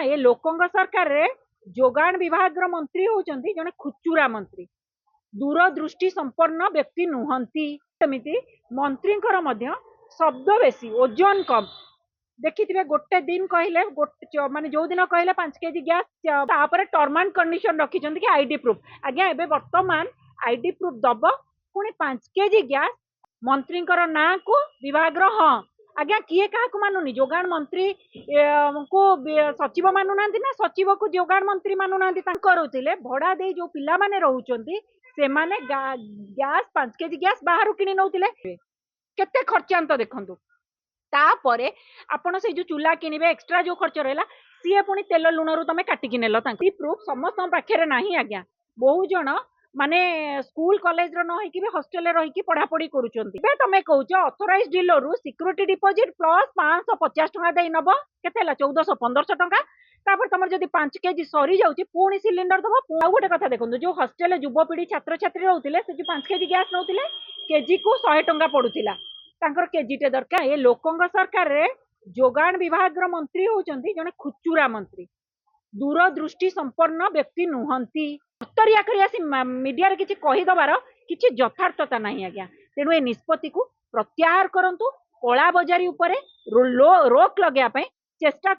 ये लोकंग सरकार रे जोगाण विभाग मंत्री होचंती जने खुचुरा मंत्री दूरदृष्टि संपन्न व्यक्ति नुहंती सेमिति मंत्रींकर मध्य शब्द बेसी ओजन कम देखिथिबे गोटे दिन कहले गोटे माने जो दिन कहले 5 केजी गैस तापर टर्म एंड कंडीशन रखिचंती कि आईडी प्रूफ आज्ञा एबे वर्तमान आईडी प्रूफ दब पुणी 5 केजी गैस मंत्रींकर ना को विभाग रो हां आज्ञा किए क्या मानुनी जोगाण मंत्री को सचिव मानुना ना सचिव को जोगाण मंत्री मानुना करुले भड़ा दे जो पिला माने रहउचंती से माने गैस 5 केजी गैस बाहर किनी नौतिले केते खर्चांत देखंतु तापरे आपण से जो चूल्हा किनिबे एक्स्ट्रा जो खर्च रहला सीए पुणी तेल लुण रु तमे काटिकी नेल तांकी प्रूफ समस्त पाखे नाही आज्ञा बहु जन माने स्कूल कॉलेज रो न कि हॉस्टल रे रही कि पढ़ा पढ़ी करूचंती बे तमे कहउछ ऑथराइज डीलर रु सिक्योरिटी डिपॉजिट प्लस 550 टका देई नबो केतेला 1400-1500 टका तापर तमर जदी 5 केजी सरी जाउची पुणी सिलिंडर दबो आ गोटे कथा देखंतु जो हॉस्टल युवपीढ़ी छात्र छात्री रहउतिले से 5 केजी गैस नउतिले केजी को 100 टका पडुतिला तांकर केजीटे दरकार ये लोकंग सरकार रे जोगाण विभाग मंत्री होचंती जने खुचुरा मंत्री दूरदृष्टि संपन्न व्यक्ति नुहंती उत्तरिया करी आसी मीडिया रे किछि कहि दबार किछि यथार्थता नाही आज्ञा तेणु ए निष्पत्ति को प्रत्याहार करंतु कला बजारी उपरे रोक लगे चेष्टा